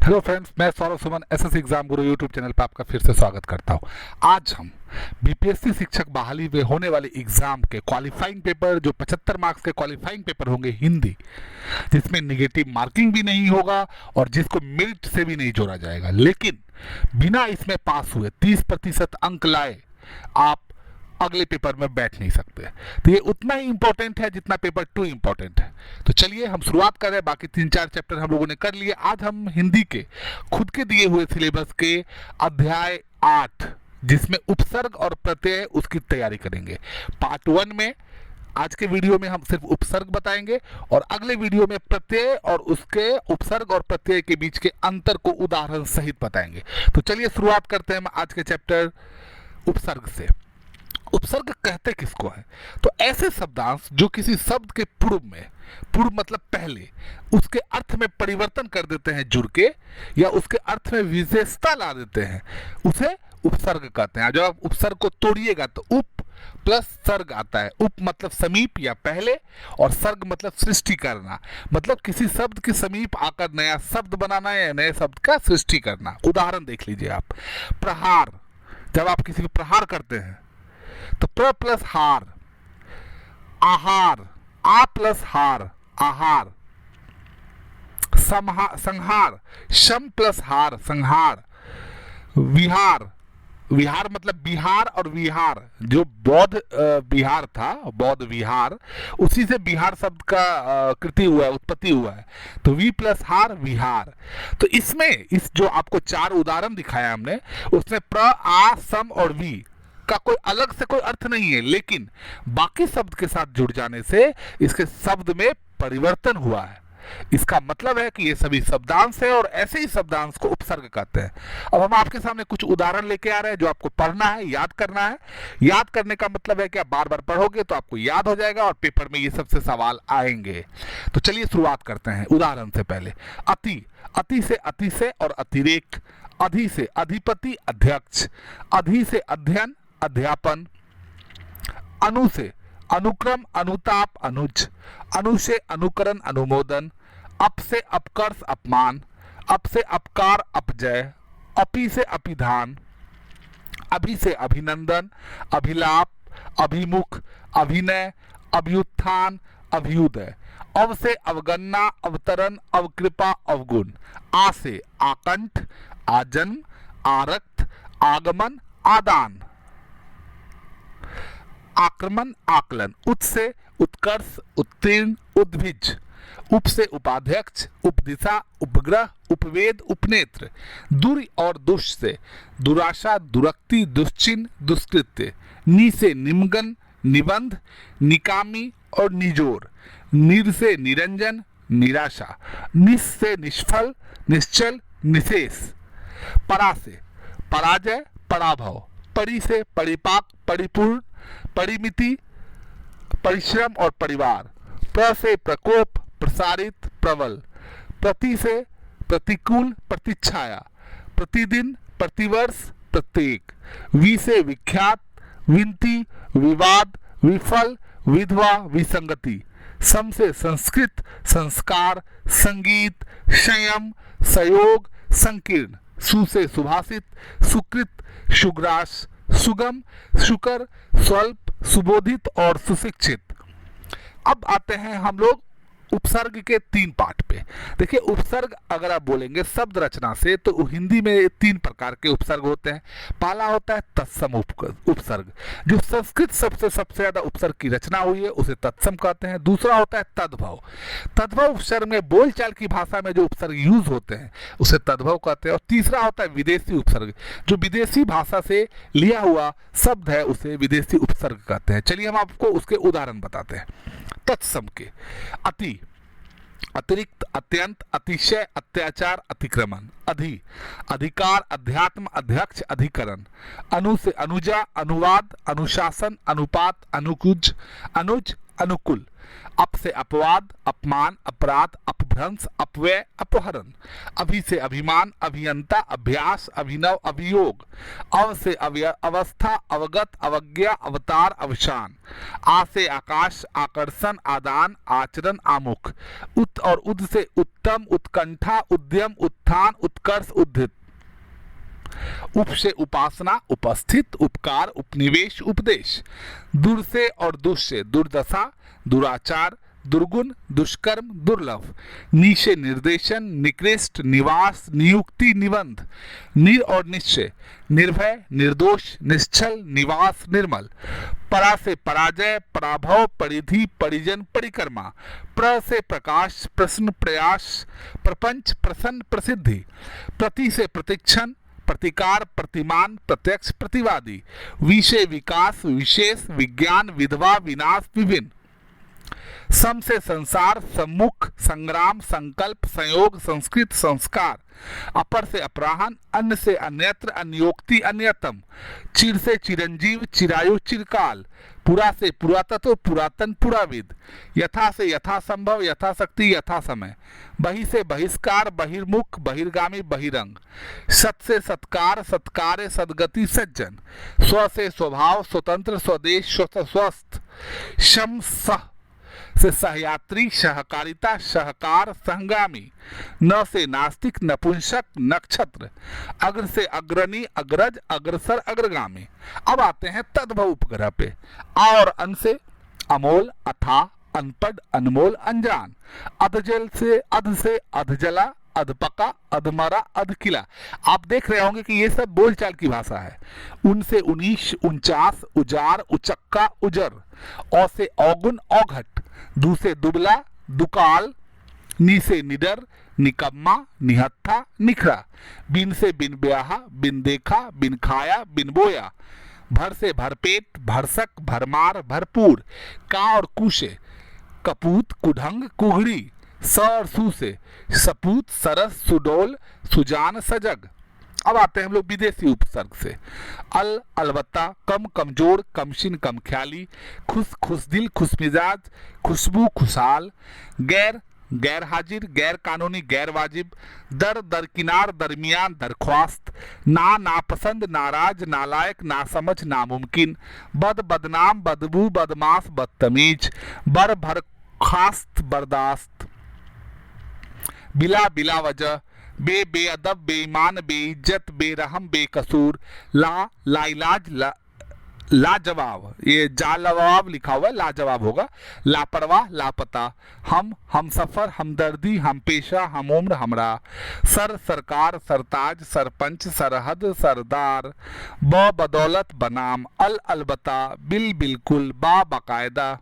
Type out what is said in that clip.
Hello friends, मैं Saurabh Suman SSC exam गुरु YouTube channel पर आपका फिर से स्वागत करता हूं। आज हम बीपीएससी शिक्षक बहाली में होने वाले एग्जाम के क्वालिफाइंग पेपर, जो 75 मार्क्स के क्वालिफाइंग पेपर होंगे हिंदी, जिसमें निगेटिव मार्किंग भी नहीं होगा और जिसको मेरिट से भी नहीं जोड़ा जाएगा, लेकिन बिना इसमें पास हुए 30% अंक लाए आप अगले पेपर में बैठ नहीं सकते। तो ये उतना ही इंपॉर्टेंट है जितना पेपर 2 इंपॉर्टेंट है। तो चलिए हम शुरुआत करें। बाकी 3-4 चैप्टर हम लोगों ने कर लिए। आज हम हिंदी के खुद के दिए हुए सिलेबस के अध्याय 8, जिसमें उपसर्ग और प्रत्यय, उसकी तैयारी करेंगे। पार्ट 1 में आज के वीडियो में हम सिर्फ उपसर्ग बताएंगे और अगले वीडियो में प्रत्यय और उसके उपसर्ग और प्रत्यय के बीच के अंतर को उदाहरण सहित बताएंगे। तो चलिए शुरुआत करते हैं हम आज के चैप्टर उपसर्ग से। उपसर्ग कहते किसको है? तो ऐसे शब्दांश जो किसी शब्द के पूर्व में, पूर्व मतलब पहले, उसके अर्थ में परिवर्तन कर देते हैं जुड़ के, या उसके अर्थ में विशेषता ला देते हैं, उसे उपसर्ग कहते हैं। जब आप उपसर्ग को तोड़िएगा तो उप प्लस सर्ग आता है। उप मतलब समीप या पहले, और सर्ग मतलब सृष्टि करना, मतलब किसी शब्द के समीप आकर नया शब्द बनाना या नए शब्द का सृष्टि करना। उदाहरण देख लीजिए आप। प्रहार, जब आप किसी को प्रहार करते हैं तो प्र प्लस हार, आहार, आ प्लस हार, आहार। संहार, शम प्लस हार, संहार। विहार, विहार मतलब बिहार और विहार, जो बौद्ध बिहार था, बौद्ध विहार, उसी से बिहार शब्द का कृति हुआ है, उत्पत्ति हुआ है। तो वी प्लस हार, विहार। तो इसमें इस जो आपको 4 उदाहरण दिखाया हमने, उसमें प्र, आ, सम और वी का कोई अलग से कोई अर्थ नहीं है, लेकिन बाकी शब्द के साथ जुड़ जाने से इसके शब्द में परिवर्तन हुआ है। इसका मतलब है कि ये सभी शब्दांश है और ऐसे ही शब्दांश को उपसर्ग कहते हैं। अब हम आपके सामने कुछ उदाहरण लेके आ रहे हैं जो आपको पढ़ना है, याद करना है। याद करने का मतलब है कि आप बार बार पढ़ोगे तो आपको याद हो जाएगा और पेपर में ये सबसे सवाल आएंगे। तो चलिए शुरुआत करते हैं उदाहरण से पहले। अति, अति से अतिशय और अतिरेक। अधि से अधिपति, अध्यक्ष। अधि से अध्ययन, अध्यापन। अनु से अनुक्रम, अनुताप, अनुज। अनु से अनुकरण, अनुमोदन। अप से अपकर्ष, अपमान। अप से अपकार, अपजय। अपि से अपिधान। अभि से अभिनंदन, अभिलाप, अभिमुख, अभिनय, अभ्युत्थान, अभ्युदय। अव से अवगणना, अवतरण, अवकृपा, अवगुण। आ से आकंठ, आजन्म, आरक्त, आगमन, आदान। आक्रमण, आकलन। उत से उत्कर्ष, उत्तीर्ण, उद्भिज। उप से उपाध्यक्ष, उपदिशा, उपग्रह, उपवेद, उपनेत्र। दुर और दुष से दुराशा, दुरक्ति, दुश्चिन्ह, दुष्कृत्य। नि से निमगन, निबंध, निकामी और निजोर। निर से निरंजन, निराशा। निस से निष्फल, निश्चल, निशेष। परा से पराजय, पराभव। परि से परिपाक, परिपूर्ण, परिमिति, परिश्रम और परिवार। प्र से प्रकोप, प्रसारित, प्रबल। प्रति से प्रतिकूल, प्रतिच्छाया। प्रतिदिन, प्रतिवर्ष, प्रत्येक। वि से विख्यात, विनती, विवाद, विफल, विधवा, विसंगति। सम से संस्कृत, संस्कार, संगीत, संयम, संयोग, संकीर्ण। सु से सुभाषित, सुकृत, सुग्रास, सुगम, शुकर, स्वल्प, सुबोधित और सुशिक्षित। अब आते हैं हम लोग उपसर्ग के 3 पार्ट पे। देखिए, उपसर्ग अगर आप बोलेंगे शब्द रचना से, तो हिंदी में 3 प्रकार के उपसर्ग होते हैं। पहला होता है तत्सम उपसर्ग, जो संस्कृत शब्द से सबसे ज्यादा उपसर्ग की रचना हुई है, उसे तत्सम कहते हैं। दूसरा होता है तद्भव। तद्भव उपसर्ग में बोलचाल की भाषा में जो उपसर्ग यूज होते हैं उसे तद्भव कहते हैं। और तीसरा होता है विदेशी उपसर्ग, जो विदेशी भाषा से लिया हुआ शब्द है उसे विदेशी उपसर्ग कहते हैं। चलिए हम आपको उसके उदाहरण बताते हैं। तत्सम के: अति, अतिरिक्त, अत्यंत, अतिशय, अत्याचार, अतिक्रमण। अधि, अधिकार, अध्यात्म, अध्यक्ष, अधिकरण। अनु से अनुजा, अनुवाद, अनुशासन, अनुपात, अनुकुज, अनुज, अनुकुल। अप से अपवाद, अपमान, अपराध, अपभ्रंश, अपव्यय, अपहरण। अभि से अभिमान, अभियंता, अभ्यास, अभिनव, अभियोग। अव से अवस्था, अवगत, अवज्ञा, अवतार, अवसान। आ से आकाश, आकर्षण, आदान, आचरण, आमुख। उत और उद से उत्तम, उत्कंठा, उद्यम, उत्थान, उत्कर्ष, उद्धित। उप से उपासना, उपस्थित, उपकार, उपनिवेश, उपदेश। दुर से और दुष से दुर्दशा, दुराचार, दुर्गुण, दुष्कर्म, दुर्लभ। नी से निर्देशन, निकृष्ट, निवास, नियुक्ति, निबंध। निर और निश्चय, निर्भय, निर्दोष, निश्चल, निवास, निर्मल। परा से पराजय, पराभव, परिधि, परिजन, परिक्रमा। प्र से प्रकाश, प्रश्न, प्रयास, प्रपंच, प्रसन्न, प्रसिद्धि। प्रति से प्रतिक्षण, प्रतिकार, प्रतिमान, प्रत्यक्ष, प्रतिवादी। विषय विकास, विशेष, विज्ञान, विधवा, विनाश, विभिन्न। सम से संसार, सम्मुख, संग्राम, संकल्प, संयोग, संस्कृत, संस्कार। अपर से अपराहन, अन्न से अन्यत्र, अन्योक्ति, अन्यतम। चिर से चिरंजीव, चिरायु, चिरकाल। पुरा से पुरातत्व, पुरातन, पुराविद। यथा से यथासंभव, यथाशक्ति, यथा समय। बहि से बहिष्कार, बहिर्मुख, बहिर्गामी, बहिरंग। सत से सत्कार, सत्कार्य, सद्गति, सज्जन। स्व से स्वभाव, स्वतंत्र, स्वदेश, स्वस्थ। शम सह से सहयात्री, सहकारिता, सहकार, सहगामी। न से नास्तिक, नपुंसक, नक्षत्र। अग्र से अग्रणी, अग्रज, अग्रसर, अग्रगामी। अब आते हैं तद्भव उपग्रह पे। आ और अन से अमोल, अथा, अनपढ़, अनमोल, अनजान। अधजल से अधजला, अधपका, अधमरा, अधकिला। आप देख रहे होंगे कि ये सब बोलचाल की भाषा है। उनसे 19, 49, उजार, उचक्का, उजर। औ से औगुन, औघट। दू से दुबला, दुकाल। नी से निडर, निकम्मा, निहत्था, निखरा। बिन से बिन ब्याहा, बिन देखा, बिन खाया, बिन बोया। भर से भरपेट, भरसक, भरमार, भरपूर। का और कु से कपूत, कुढंग, कुघड़ी। स और सु से सपूत, सरस, सुडोल, सुजान, सजग। अब आते हैं हम लोग विदेशी उपसर्ग से। अल, अलबत्ता, कम, कमजोर, कमशिन, कम ख्याली। खुश, खुशदिल, खुशमिजाज, खुशबू, खुशहाल। गैर, गैर हाजिर, गैर कानूनी, गैर वाजिब। दर, दरकिनार, दरमियान, दरख्वास्त। ना, नापसंद, नाराज, नालायक, नासमझ, नामुमकिन। बद, बदनाम, बदबू, बदमाश, बदतमीज। बर, बरखास्त, बर्दाश्त। बिला, बिला वजह। बे, बेअदब, बेईमान, बेइज्जत, बेरहम, बेकसूर। ला, लाइलाज, लाजवाब। ये जालवाब लिखा हुआ है, लाजवाब होगा। लापरवाह, लापता। हम सफर, हमदर्दी, हम पेशा, हम उम्र, हमरा। सर, सरकार, सरताज, सरपंच, सरहद, सरदार। ब, बदौलत, बनाम। अल, अलबत्ता। बिल, बिल्कुल। बा, बाकायदा।